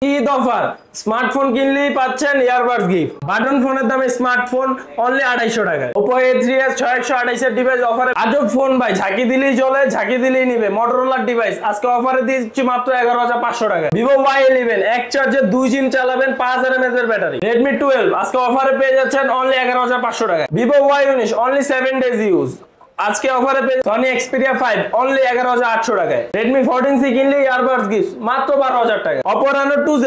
Eid offer smartphone কিনলেই পাচ্ছেন earbuds gift. Button ফোনের দামে স্মার্টফোন অনলি 2800 টাকায়। Oppo A3s 6128 এর ডিভাইস অফারে। আজব ফোন ভাই, ঝাঁকি দিলেই চলে, ঝাঁকি দিলেই নিবে। Motorola ডিভাইস আজকে অফারে দিচ্ছি মাত্র 11500 টাকায়। Vivo Y11 এক চার্জে 2 জিন চালাবেন, 5000 mAh এর ব্যাটারি। Redmi 12 আজকে অফারে পেয়ে যাচ্ছেন অনলি 11500 টাকায়। Vivo Y19 only 7 days use আজকে অফারে পেয়ে। Sony Xperia 5 অনলি 11800 টাকায়। Redmi 14C কিনলে ইয়ারবাডস গিফট মাত্র 12000 টাকায়। Oppo Reno 2Z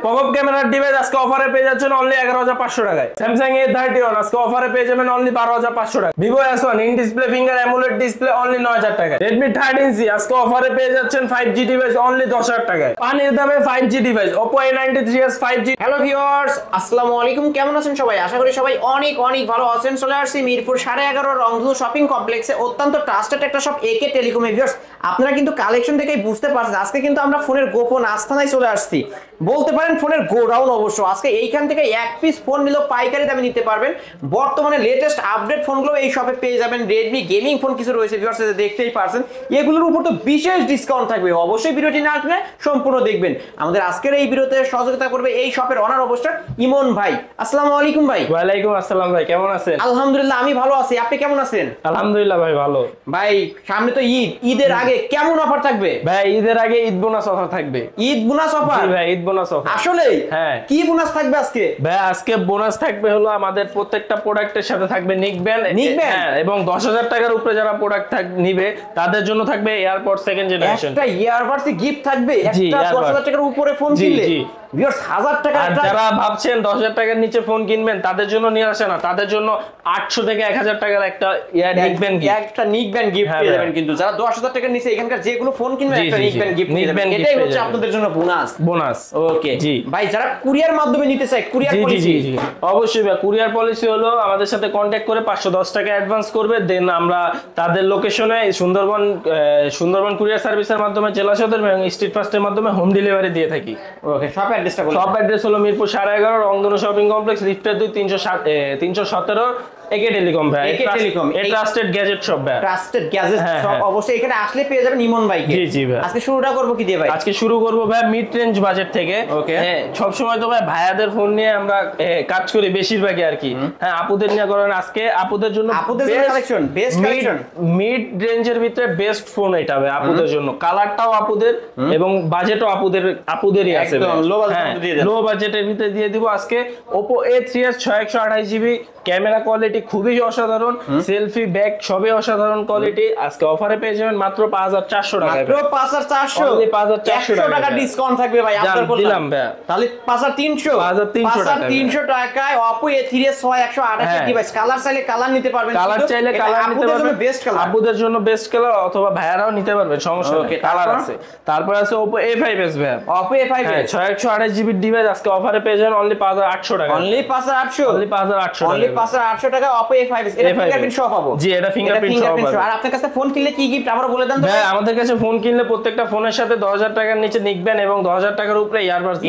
পপআপ ক্যামেরার ডিভাইস আজকে অফারে পেয়ে যাচ্ছেন অনলি 11500 টাকায়। Samsung A31 আজকে অফারে পেয়ে যাবেন অনলি 12500 টাকা। Vivo S1 in display finger AMOLED display only 9000 টাকায়। Redmi 13C আজকে অফারে পেয়ে যাচ্ছেন 5G ডিভাইস অনলি 10000 টাকায়। পানির দামে 5G device Oppo A93s 5G। Hello viewers, আসসালামু আলাইকুম। কেমন আছেন সবাই? আশা করি সবাই অনেক অনেক ভালো আছেন। চলে আসছি মিরপুর 11.5 রংধনু শপিং কমপ্লেক্সে, অত্যন্ত ট্রাস্টেড একটা শপ একে টেলিকম। ভিউয়ার্স, আপনারা কিন্তু কালেকশন দেখেই বুঝতে পারছেন আজকে কিন্তু আমরা ফোনের গোপন আস্তানায় চলে আসছি, বলতে পারেন ফোনের গোডাউন। অবশ্য আজকে এইখান থেকে এক পিস ফোন নিলেও পাইকারি দামে নিতে পারবেন। বর্তমানে লেটেস্ট আপডেট ফোনগুলো এই শপে পেয়ে যাবেন। রেডমি গেমিং ফোন কিছু রয়েছে ভিউয়ার্স, দেখতেই পারছেন। এগুলোর উপর তো বিশেষ ডিসকাউন্ট থাকবে। অবশ্যই ভিডিওটি না টেনে সম্পূর্ণ দেখবেন। আমাদের আজকের এই ভিডিওতে সহযোগিতা করবে এই শপের অনার অবশ্যই ইমন ভাই। আসসালামু আলাইকুম ভাই। ওয়ালাইকুম আসসালাম ভাই, কেমন আছেন? আলহামদুলিল্লাহ, আমি ভালো আছি। আপনি কেমন আছেন? আলহামদুলিল্লাহ ভাই ভালো। ভাই সামনে তো ঈদ, ঈদের আগে কেমন অফার থাকবে? ভাই ঈদের আগে ঈদ বোনাস অফার থাকবে। Eid bonus offer? জি ভাই, ঈদ বোনাস অফার। আসলে? হ্যাঁ। কি বোনাস থাকবে আজকে? ভাই আজকে বোনাস থাকবে হলো আমাদের প্রত্যেকটা প্রোডাক্টের সাথে থাকবে নিকব্যান্ড। হ্যাঁ, এবং 10000 টাকার উপরে যারা প্রোডাক্ট নিবে তাদের জন্য থাকবে এয়ারপড সেকেন্ড জেনারেশন। একটা ইয়ারবাডস গিফট থাকবে একটা 10000 টাকার উপরে ফোন কিনলে। ভিউয়ার্স, 1000 টাকা। আর যারা ভাবছেন 10000 টাকার নিচে ফোন কিনবেন তাদের জন্য নিয়ে আসে না, তাদের জন্য 800 থেকে 1000 টাকার একটা নিকব্যান্ড গিফট, একটা নিকব্যান্ড গিফট পেয়ে যাবেন। কিন্তু যারা 10000 টাকার নিচে এখানকার যে কোনো ফোন কিনবেন একটা নিকব্যান্ড গিফট পেয়ে যাবেন। এটাই হচ্ছে আপনাদের জন্য বোনাস। বোনাস। ওকে জি ভাই, যারা কুরিয়ার মাধ্যমে নিতে চায়, কুরিয়ার পলিসি? জি অবশ্যই ভাই, কুরিয়ার পলিসি হলো আমাদের সাথে কন্টাক্ট করে 510 টাকা অ্যাডভান্স করবে, দেন আমরা তাদের লোকেশনে সুন্দরবন কুরিয়ার সার্ভিসের মাধ্যমে জেলা সদর এবং স্ট্রিট ফাস্টের মাধ্যমে হোম ডেলিভারি দিয়ে থাকি। ওকে, শপ অ্যাড্রেসটা বলুন। শপ অ্যাড্রেস হলো মিরপুর 11.5 রংধনু শপিং কমপ্লেক্স, লিফটের 2 317 একে টেলিকম ভাই। একে টেলিকম এই ট্রাস্টেড গ্যাজেট শপ ভাই। Trusted gadget shop. অবশ্যই এখানে আসলে পেয়ে যাবেন ইমন ভাইকে। জি ভাই। আজকে শুরুটা করব কি দিয়ে ভাই? আজকে শুরু করব ভাই মিড রেঞ্জ বাজেট থেকে। হ্যাঁ, সব সময় তো ভাই ভাইয়াদের ফোন নিয়ে আমরা কাজ করি বেশিরভাগই আর কি। হ্যাঁ, আপুদের নিয়ে করেন। আজকে আপুদের জন্য কালেকশন, বেস্ট কালেকশন, মিড রেঞ্জের ভিতরে বেস্ট ফোন এটা হবে আপুদের জন্য। কালারটাও আপুদের এবং বাজেটও আপুদেরই আছে। লো বাজেটের ভিতরে দিয়ে দিব আজকে Oppo A3s 6128GB। Camera quality খুবই অসাধারণ, সেলফি ব্যাক সবই অসাধারণ কোয়ালিটি। আজকে অফারে পেয়ে যাবেন মাত্র 5400 টাকা। মাত্র 5400? 5400 টাকা ডিসকাউন্ট থাকবে ভাই আপনার বললাম। দিলাম ভাই, তাহলে 5300 টাকায় Oppo A3s 6128 ডিভাইস। কালার চাইলে কালার নিতে পারবেন, কালার চাইলে কালার নিতে পারবেন। বেস্ট কালার, আপুদের জন্য বেস্ট কালার, অথবা ভাইয়ারাও নিতে পারবেন, সমস্যা নেই, কালার আছে। তারপর আছে Oppo A5s ভাই। Oppo A5s 6128GB ডিভাইস আজকে অফারে পেয়ে যাবেন অনলি 5800 টাকা। অনলি 5800? অনলি 5800 অনলি 5800 টাকা Oppo A5s। এটা ফিঙ্গারপ্রিন্ট সহ পাবো? জি, এটা ফিঙ্গারপ্রিন্ট সহ পাবো। আর আপনার কাছে ফোন কিনলে কি গিফট আবার বলে দেন তো ভাই। আমাদের কাছে ফোন কিনলে প্রত্যেকটা ফোনের সাথে 10000 টাকার নিচে নিকবেন এবং 10000 টাকার উপরে ইয়ারবাডস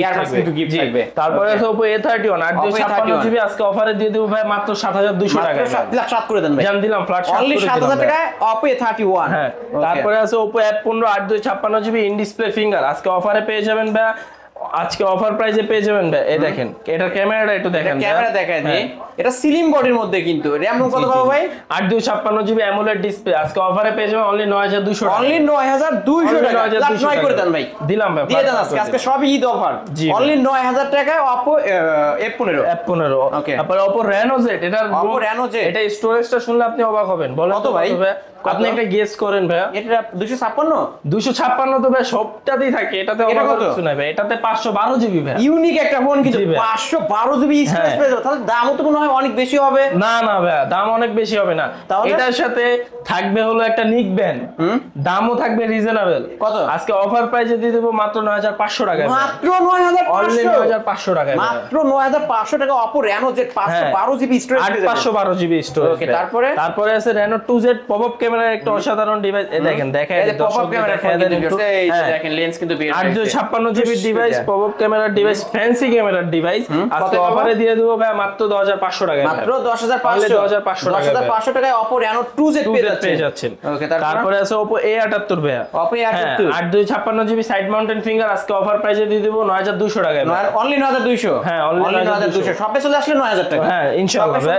গিফট থাকবে। তারপরে আছে Oppo A31 856GB আজকে অফারে দিয়ে দেব ভাই মাত্র 7200 টাকা। ফ্ল্যাট করে দেন ভাই। জান দিলাম ফ্ল্যাট অনলি 7000 টাকায় Oppo A31। হ্যাঁ। তারপরে আছে Oppo F15 856GB in display finger আজকে অফারে পেয়ে যাবেন ভাই। আজকে অফার প্রাইসে পেয়ে যাবেন ভাই। এই দেখেন, এটার ক্যামেরাটা একটু দেখেন। ক্যামেরা দেখায় দিই। এটা স্লিম বডির মধ্যে, কিন্তু RAM কত পাবো ভাই? 856GB অ্যামোলেড ডিসপ্লে আজকে অফারে পেয়ে যাবেন অনলি 9200 টাকা। অনলি 9200 টাকা। লাখ 9 করে দেন ভাই। দিলাম ভাই, দিয়ে দেন আজকে সব ঈদ অফার। অনলি 9000 টাকায় Oppo F15। ওকে। তারপরে Oppo Reno Z। এটা স্টোরেজটা শুনলে আপনি অবাক হবেন। বলেন কত ভাই? আপনি একটা গেস করেন ভাই। এটা 256 তো ভাই সবটাতেই থাকে, এটাতে অবাক কিছু নাই ভাই। এটাতে 512GB ভাই। ইউনিক একটা ফোন, কিন্তু 512GB স্পেস পেয়ে যাবে। তাহলে দামও তো মনে হয় অনেক বেশি হবে। না ভাই, দাম অনেক বেশি হবে না। এটার সাথে থাকবে হলো একটা নিকব্যান্ড, দামও থাকবে রিজনেবল। কত? আজকে অফার প্রাইসে দিয়ে দেব মাত্র 9500 টাকা। মাত্র 9500 টাকা। মাত্র 9500 টাকা Oppo Reno Z 512GB storage পেয়ে যাবেন। 512GB storage. ওকে। তারপরে আছে Reno 2Z পপআপ ক্যামেরার একটা অসাধারণ ডিভাইস। এই দেখেন দেখায় এই পপআপ ক্যামেরা এই যে দেখেন লেন্স কিন্তু বের হয়েছে 856 জিবি ডিভাইস, পপআপ ক্যামেরার ডিভাইস, ফ্যান্সি ক্যামেরার ডিভাইস। আজকে অফারে দিয়ে দেব ভাই মাত্র 10500 টাকায়, মাত্র 10500 10500 টাকায় Oppo Reno 2Z পেয়ে যাচ্ছেন। ওকে, তারপরে আছে Oppo A78 ভাই, Oppo A78 856 GB side mountain finger আজকে অফার প্রাইসে দিয়ে দেব 9200 টাকায়, অনলি 9200। হ্যাঁ অনলি 9200 শপে চলে আসলে 9000 টাকা। হ্যাঁ ইনশাআল্লাহ ভাই,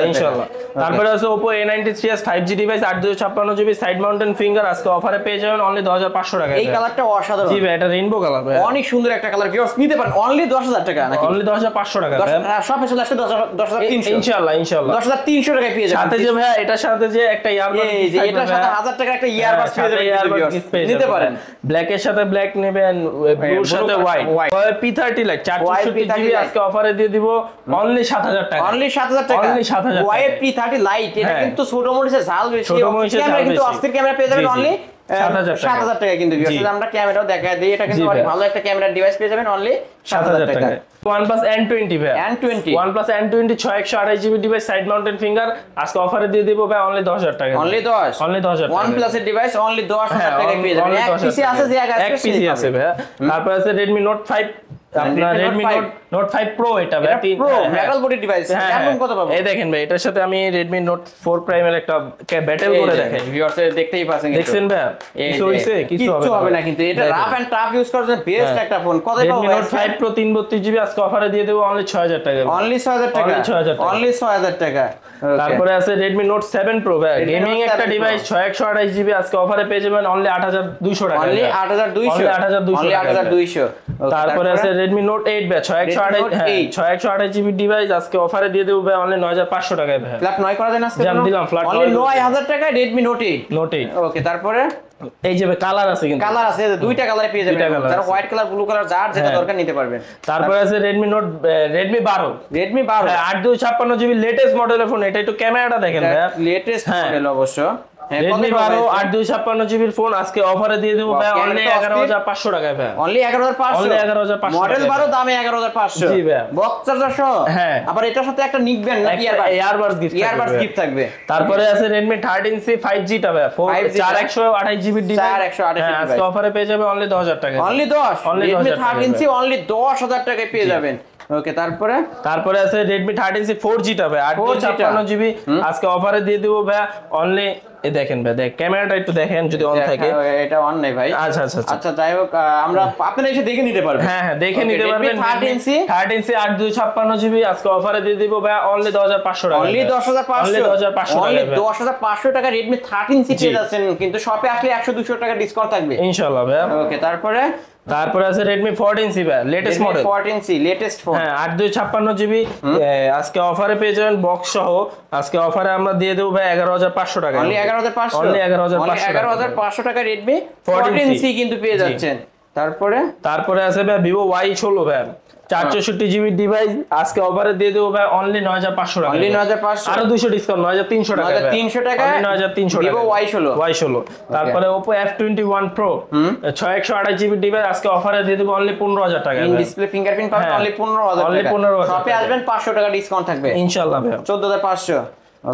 ইনশাআল্লাহ। তারপরে আছে Oppo A93s 5G device 856 GB side mountain finger আজকে অফারে পেয়ে যাবেন অনলি 10500 টাকায়। এই কালারটা অসাধারণ। জি ভাই, এটা রেইনবো কালার ভাই, অনেক সুন্দর একটা কালার। ভিউয়ার্স নিতে পারেন অনলি 10000 টাকা নাকি অনলি 10500 টাকা ভাই। শপে চলে আসলে 10300 ইনশাআল্লাহ 10300 টাকায় পেয়ে যাবেন। সাথে যে ভাই এটার সাথে যে একটা ইয়ারবাড, এই যে এটার সাথে 1000 টাকার একটা ইয়ারবাড পেয়ে যাবেন, নিতে পারেন। ব্ল্যাক এর সাথে ব্ল্যাক নেবেন, ব্লুর সাথে হোয়াইট। P30 লাইট 464 জিবি আজকে অফারে দিয়ে দিব অনলি 7000 টাকা, অনলি 7000 টাকা, অনলি 7000 টাকা। P30 লাইট এটা কিন্তু ছোট মরিচের ঝাল বেশি, ক্যামেরা কিন্তু অস্থির ক্যামেরা পেয়ে যাবেন অনলি 7000 টাকা। কিন্তু আমরা ক্যামেরাও দেখায় দিই, এটা কিন্তু অনেক ভালো একটা ক্যামেরার ডিভাইস পেয়ে যাবেন অনলি 7000 টাকা। OnePlus N20 ভাই, OnePlus N20 6128 GB device side mountain finger আজকে অফারে দিয়ে দিব ভাই অনলি 10000 টাকা, অনলি 10000 টাকা। OnePlus এর ডিভাইস অনলি 10000 টাকা পেয়ে যাবেন। এক পিসি আছে যে এক পিসি আছে ভাই। তারপর আছে Redmi Note 5, আপনার Redmi Note 5 Pro, এটা ভাই Pro মেটাল বডি ডিভাইস, দাম কত পাবো? এই দেখেন ভাই, এটার সাথে আমি Redmi Note 4 Prime এর একটা ব্যাটেল করে দেখাই। ভিউয়ার্স দেখতেই পাচ্ছেন, দেখছেন ভাই কিছু হইছে? কিছু হবে না, কিন্তু এটা রাফ এন্ড টাফ ইউজ করার জন্য বেস্ট একটা ফোন। কত পাবো? Redmi Note 5 Pro 332 জিবি আজকে অফারে দিয়ে দেব অনলি 6000 টাকা, অনলি 6000 টাকা, অনলি 6000 টাকা। তারপরে আছে Redmi Note 7 Pro ভাই, গেমিং একটা ডিভাইস 6128 জিবি আজকে অফারে পেয়ে যাবেন অনলি 8200 টাকা, অনলি 8200। তারপরে আছে Redmi Note 8 ভাই 6128 জিবি ডিভাইস আজকে অফারে দিয়ে দেব ভাই অনলি 9500 টাকায় ভাই। ফ্ল্যাট 9 করা দেন আজকে, জান দিলাম ফ্ল্যাট অনলি 9000 টাকায় Redmi Note 8। ওকে, তারপরে এই যে কালার আছে, কিন্তু কালার আছে, দুইটা কালারে পেয়ে যাবেন, যারা হোয়াইট কালার ব্লু কালার যার যেটা দরকার নিতে পারবেন। তারপরে আছে Redmi 12 8256 জিবি লেটেস্ট মডেলের ফোন। এটা একটু ক্যামেরাটা দেখেন ভাই, লেটেস্ট মডেল অবশ্য। Redmi 12 8256 জিবির ফোন আজকে অফারে দিয়ে দেব ভাই অনলি 11500 টাকায় ভাই, অনলি 11500 মডেল 12 দামে 11500। জি ভাই, বক্স চার্জার সহ। হ্যাঁ, আবার এটার সাথে একটা নিক ব্যান্ড নাকি ইয়ারবাডস গিফট থাকবে। তারপরে আছে Redmi 13C 5G টা ভাই 4128 জিবি ডিভাইস 4128 আজকে অফারে পেয়ে যাবে অনলি 10000 টাকা, অনলি 10 Redmi 13C অনলি 10000 টাকায় পেয়ে যাবেন। ওকে, তারপরে আছে Redmi 13C 4G টা ভাই 856 জিবি আজকে অফারে দিয়ে দেব ভাই অনলি। এই দেখেন ভাই, দেখ ক্যামেরাটা একটু দেখেন যদি অন থাকে। এটা অন নাই ভাই। আচ্ছা যাই হোক, আমরা আপনারা এসে দেখে নিতে পারবেন। হ্যাঁ দেখে নিতে পারবেন। 13C 8256 জিবি আজকে অফারে দিয়ে দিব ভাই অনলি 10500 টাকা, অনলি 10500 অনলি 10500 টাকা Redmi 13C পেয়ে যাচ্ছেন, কিন্তু শপে আসলে 100-200 টাকা ডিসকাউন্ট থাকবে ইনশাআল্লাহ ভাই। ওকে, তারপরে আছে Redmi 14C ভাই, latest model 14C latest phone. হ্যাঁ 8256 জিবি আজকে অফারে পেয়ে যাবেন বক্স সহ। আজকে অফারে আমরা দিয়ে দেব ভাই 11500 টাকা, অনলি 11500, অনলি 11500 টাকা Redmi 14C কিন্তু পেয়ে যাচ্ছেন। তারপরে আছে ভাই Vivo Y16 ভাই 464 জিবি ডিভাইস আজকে অফারে দিয়ে দেব ভাই অনলি 9500 টাকা, অনলি 9500, আরো 200 ডিসকাউন্ট 9300 টাকা, 9300 টাকা 9300 টাকা Vivo Y16। তারপরে Oppo F21 Pro 6128 GB device আজকে অফারে দিয়ে দেব অনলি 15000 টাকা, ইন ডিসপ্লে ফিঙ্গারপ্রিন্ট পাবেন অনলি 15000 টাকা, শপে আসবেন 500 টাকা ডিসকাউন্ট থাকবে ইনশাআল্লাহ ভাই, 14500।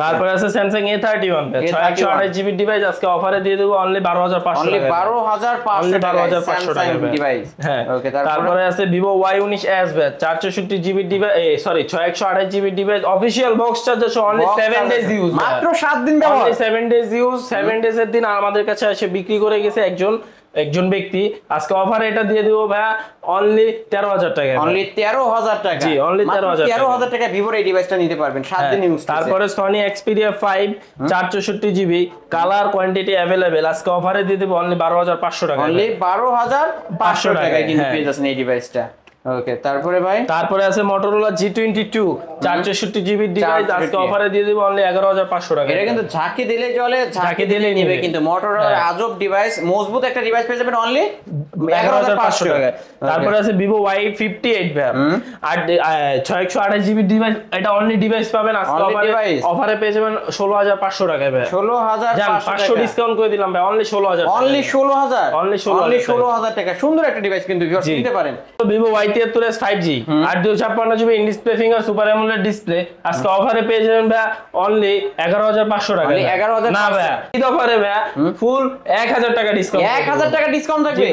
তারপরে আছে Samsung A31 6128 জিবি ডিভাইস আজকে অফারে দিয়ে দেব অনলি 12500 অনলি 12500 টাকা Samsung ডিভাইস। হ্যাঁ, ওকে, তারপরে আছে Vivo Y19s 464 GB device 6128 GB device official box charger সহ অনলি 7 ডেজ ইউজ, মাত্র 7 দিন ব্যবহার, অনলি 7 ডেজ ইউজ। 7 ডেজের দিন আমাদের কাছে এসে বিক্রি করে গেছে একজন ব্যক্তি। আজকে অফারে এটা দিয়ে দেব ভাই অনলি 13000 টাকা, অনলি 13000 টাকা। জি, অনলি 13000 টাকা ভিভোর এই ডিভাইসটা নিতে পারবেন 7 দিন ইউজ। তারপরে Sony Xperia 5 464 GB colour quantity available আজকে অফারে দিয়ে দেব অনলি 12500 টাকা, অনলি 12500 টাকা কিন্তু পেয়ে যাচ্ছেন এই ডিভাইসটা। ওকে, তারপরে আছে Motorola G22 464 জিবি ডিভাইস আজকে অফারে দিয়ে দেব অনলি 11500 টাকা। এটা কিন্তু ঝাঁকি দিলে চলে, ঝাঁকি দিলে নেবে, কিন্তু Motorola আজব ডিভাইস, মজবুত একটা ডিভাইস পেয়ে যাবেন অনলি 11500 টাকা। তারপরে আছে Vivo Y58 ভাই 6128 জিবি ডিভাইস, এটা অনলি ডিভাইস পাবেন আজকে অফারে পেয়ে যাবেন 16500 টাকা ভাই, 16500 ডিসকাউন্ট করে দিলাম ভাই অনলি 16000, অনলি 16000 টাকা। সুন্দর একটা ডিভাইস কিন্তু ভিউয়ার্স নিতে পারেন। Vivo Y33 Y73s 5G 8/256GB in display finger super AMOLED display আজকে অফারে পেয়ে যাবেন ভাই অনলি 11,500 টাকা। Only 11,500 না ভাই ঈদ অফারে ভাই ফুল 1000 টাকা ডিসকাউন্ট, 1000 টাকা ডিসকাউন্ট থাকবে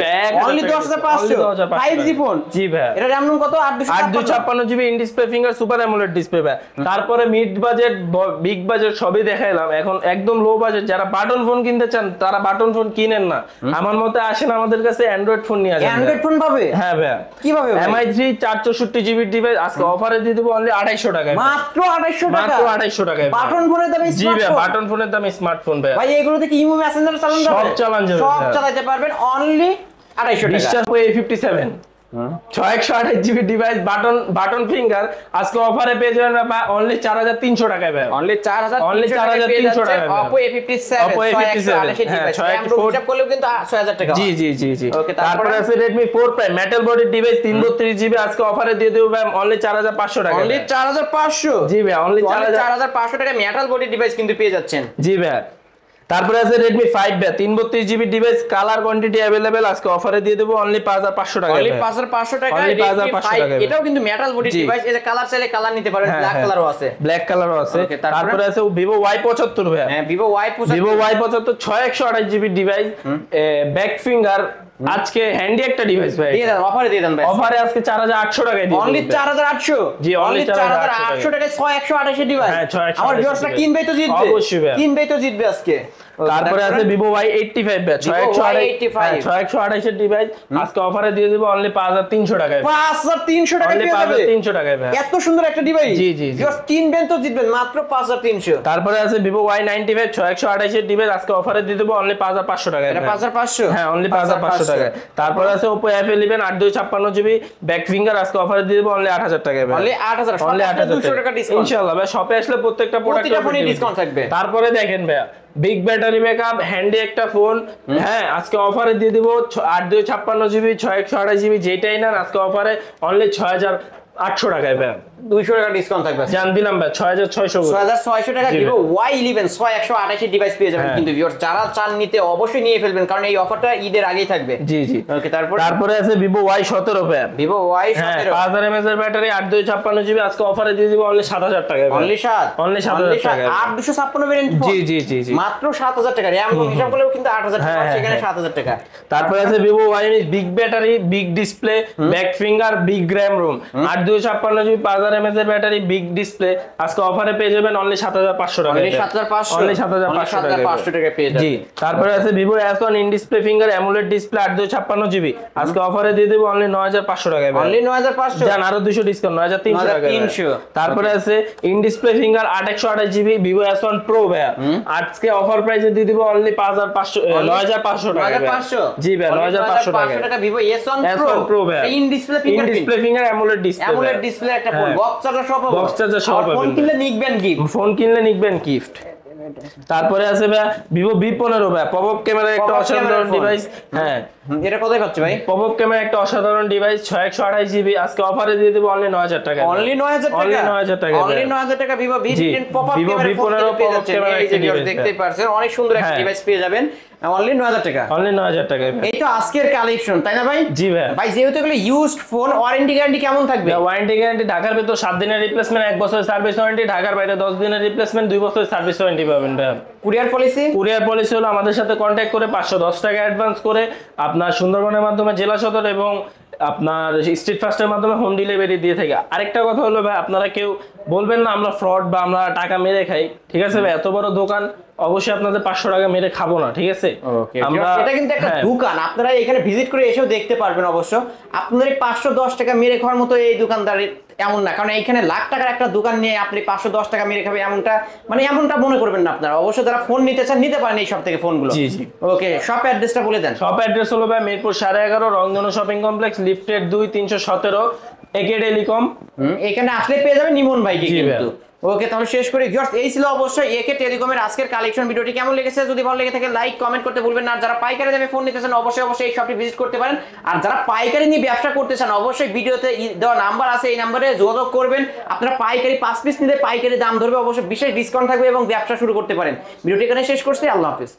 অনলি 10,500 5G ফোন। জি ভাই এটা RAM রুম কত 8/256GB in display finger super AMOLED display ভাই। তারপরে মিড বাজেট বিগ বাজেট সবই দেখাইলাম, এখন একদম লো বাজেট যারা বাটন ফোন কিনতে চান তারা বাটন ফোন কিনেন না, আমার মতে আসেন আমাদের কাছে অ্যান্ড্রয়েড ফোন নিয়ে আসেন। অ্যান্ড্রয়েড ফোন পাবে? হ্যাঁ ভাই কিভাবে? MI3 464GB ডিভাইস আজকে অফারে দিয়ে দেব অনলি 250 টাকায়, মাত্র 250 টাকা, মাত্র 250 টাকায় বাটন ফোনের দামে জি ভাই, স্মার্টফোন। বাটন ফোনের দামে স্মার্টফোন ভাই। ভাই এগুলোতে কি ইমো মেসেঞ্জার চালানো যাবে? সব চালানো যাবে, সব চালাতে পারবেন অনলি 250 টাকা। বিশ্বাস করে A57 6128GB device button finger আজকে অফারে পেয়ে যাবেন অনলি 4300 টাকায় ভাই, অনলি 4300 টাকা। Oppo A57 Oppo A57 হ্যাঁ 628 হিসাব করলেও কিন্তু 6000 টাকা। জি জি জি জি। ওকে, তারপরে আছে Redmi 4 Prime metal body device 332GB আজকে অফারে দিয়ে দেব ভাই অনলি 4500 টাকা, অনলি 4500। জি ভাই অনলি 4500 টাকা মেটাল বডি ডিভাইস কিন্তু পেয়ে যাচ্ছেন। জি ভাই। তারপরে আছে Redmi 5 ভাই 332GB device colour quantity available আজকে অফারে দিয়ে দেব অনলি 5500 টাকা, অনলি 5500 টাকা। Only 5500 টাকা। এটাও কিন্তু মেটাল বডি ডিভাইস, এই যে কালার চাইলে কালার নিতে পারেন, ব্ল্যাক কালারও আছে, ব্ল্যাক কালারও আছে। Okay, তারপরে? তারপরে আছে Vivo Y75 ভাই, হ্যাঁ Vivo Y75 Vivo Y75 6128GB device back finger আজকে হ্যান্ডি একটা ডিভাইস ভাই, দিয়ে দেন অফারে দিয়ে দেন ভাই। অফারে আজকে 4800 টাকায় দিয়ে অনলি 4800। জি, only 4800 টাকায় 6128 ডিভাইস। হ্যাঁ, 6128 আমার ভিউয়ার্সরা কিনবেই তো জিতবে, অবশ্যই ভাই। কিনবেই তো জিতবে আজকে। তারপরে আছে Vivo Y85 ভাই 6128 এর ডিভাইস আজকে অফারে দিয়ে দেব অনলি 5300 টাকায়, 5300 টাকায় অনলি পেয়ে যাবে 5300 টাকায় ভাই। এত সুন্দর একটা ডিভাইস। জি, জি, জি। ভিউয়ার্স কিনবেন তো জিতবেন মাত্র 5300। তারপরে আছে Vivo Y95 6128 এর ডিভাইস আজকে অফারে দিয়ে দেব অনলি 5500 টাকায়, এটা 5500? হ্যাঁ অনলি 5500 টাকায়। তারপরে আছে Oppo F11 8/256GB back finger আজকে অফারে দিয়ে দেব অনলি 8000 টাকায় ভাই, অনলি 8000, অনলি 200 টাকা ডিসকাউন্ট ইনশাআল্লাহ ভাই। শপে আসলে প্রত্যেকটা প্রতিটা ফোনে প্রোডাক্টে ডিসকাউন্ট থাকবে। তারপরে দেখেন ভাই বিগ ব্যাটারি ব্যাকআপ হ্যান্ডি একটা ফোন, হ্যাঁ আজকে অফারে দিয়ে দিব 8/256GB 6128GB যেটাই নেন আজকে অফারে অনলি 6800 টাকায় ভাই, 200 টাকা ডিসকাউন্ট থাকবে। জান দিলাম ভাই 6600 6600 টাকা জি Vivo Y11 6128 ডিভাইস পেয়ে যাবেন। হ্যাঁ। কিন্তু ভিউয়ার্স যারা চান নিতে অবশ্যই নিয়ে ফেলবেন, কারণ এই অফারটা ঈদের আগেই থাকবে। জি জি। ওকে, তারপরে আছে Vivo Y17 ভাই, Vivo হ্যাঁ Y17 5000 mAh এর ব্যাটারি 8/256GB আজকে অফারে দিয়ে দিব অনলি 7000 টাকায় ভাই, অনলি 7, অনলি 7000 টাকায় 8256 ভেরিয়েন্ট ফোন। জি জি জি জি। মাত্র 7000 টাকা। RAM রোম হিসাব করলেও কিন্তু 8000 টাকা, হ্যাঁ, সেখানে হ্যাঁ। 7000 টাকা। তারপরে আছে Vivo Y19 big battery big display back finger big RAM ROM 8/256GB 5000 mAh এর ব্যাটারি বিগ ডিসপ্লে আজকে অফারে পেয়ে যাবেন অনলি 7500 টাকায়, অনলি 7500, অনলি 7500 টাকা পেয়ে যাবেন। জি। তারপরে আছে Vivo S1 in display finger AMOLED display 8/256GB আজকে অফারে দিয়ে দেব অনলি 9500 টাকায় ভাই, অনলি 9500। জান আরো 200 ডিসকাউন্ট 9300 টাকায় 9300। তারপরে আছে in display finger 8/128GB Vivo S1 Pro ভাই আজকে অফার প্রাইসে দিয়ে দিব অনলি 9500 টাকায় 9500। জি ভাই 9500 টাকা Vivo S1 Pro ভাই in display in display finger AMOLED display AMOLED display একটা ফোন, হ্যাঁ। বক্স চার্জার সহ পাবেন, বক্স চার্জার সহ আর ফোন পাবেন। কিনলে নিবেন গিফট। ফোন কিনলে নিবেন গিফট। তারপরে আছে ভাই Vivo V15 ভাই পপআপ ক্যামেরার একটা Pop-up অসাধারণ camera phone। ডিভাইস, হ্যাঁ এটা কোথায় পাচ্ছ ভাই? পপআপ ক্যামেরা একটা অসাধারণ ডিভাইস 6128GB আজকে অফারে দিয়ে দেব অনলি 9000 টাকা, অনলি 9000 টাকা, অনলি 9000 টাকা, অনলি 9000 টাকা Vivo জি। V15 pop up Vivo camera phone V15 পেয়ে pop-up যাচ্ছেন। camera এই যে একটা device, দেখতেই পারছেন অনেক সুন্দর একটা হ্যাঁ। ডিভাইস পেয়ে যাবেন অনলি 9000 টাকা। অনলি 9000 টাকা ভাই। এই তো আজকের কালেকশন, তাই না ভাই? জি ভাই। ভাই যেহেতু এগুলো ইউজড ফোন, ওয়ারেন্টি গ্যারান্টি কেমন থাকবে? ওয়ারেন্টি গ্যারান্টি ঢাকার ভিতর 7 দিনের রিপ্লেসমেন্ট 1 বছরের সার্ভিস ওয়ারেন্টি, ঢাকার বাইরে 10 দিনের রিপ্লেসমেন্ট 2 বছরের সার্ভিস ওয়ারেন্টি পাবেন ভাই। Courier policy? কুরিয়ার পলিসি হলো আমাদের সাথে কন্ট্যাক্ট করে 510 টাকা অ্যাডভান্স করে আপনার সুন্দরবনের মাধ্যমে জেলা সদর এবং আপনার স্ট্রিট ফাস্টের মাধ্যমে হোম ডেলিভারি দিয়ে থাকে। আরেকটা কথা হলো ভাই আপনারা কেউ বলবেন না আমরা ফ্রড বা আমরা টাকা মেরে খাই, ঠিক আছে ভাই? এত বড় দোকান অবশ্যই আপনাদের 500 টাকা মেরে খাবো না, ঠিক আছে? আমরা এটা কিন্তু একটা দোকান, আপনারা এখানে ভিজিট করে এসেও দেখতে পারবেন। অবশ্য আপনাদের 510 টাকা মেরে খাওয়ার মতো এই দোকানদারের এমন না, কারণ এইখানে লাখ টাকার একটা দোকান নিয়ে আপনি 510 টাকা মেরে খাবে এমনটা মনে করবেন না আপনারা। অবশ্য যারা ফোন নিতে চান নিতে পারেন এই সব থেকে ফোনগুলো। জি জি। ওকে, শপ অ্যাড্রেসটা বলে দেন। শপ অ্যাড্রেস হলো ভাই মিরপুর 11.5 রংধনু শপিং কমপ্লেক্স লিফটেড 2 317 একে টেলিকম। এখানে আসলে পেয়ে যাবেন নিমন ভাইকে জি কিন্তু। ওকে, তাহলে শেষ করি ভিউয়ার্স। এই ছিল অবশ্যই একে টেলিকমের আজকের কালেকশন। ভিডিওটি কেমন লেগেছে যদি ভালো লেগে থাকে লাইক কমেন্ট করতে ভুলবেন না। আর যারা পাইকারি দামে ফোন নিতে চান অবশ্যই এই শপটি ভিজিট করতে পারেন। আর যারা পাইকারি নিয়ে ব্যবসা করতে চান অবশ্যই ভিডিওতে দেওয়া নাম্বার আছে, এই নাম্বারে যোগাযোগ করবেন। আপনারা পাইকারি 5 পিস নিলে পাইকারি দাম ধরবে, অবশ্যই বিশেষ ডিসকাউন্ট থাকবে এবং ব্যবসা শুরু করতে পারেন। ভিডিওটি এখানে শেষ করছি, আল্লাহ হাফেজ।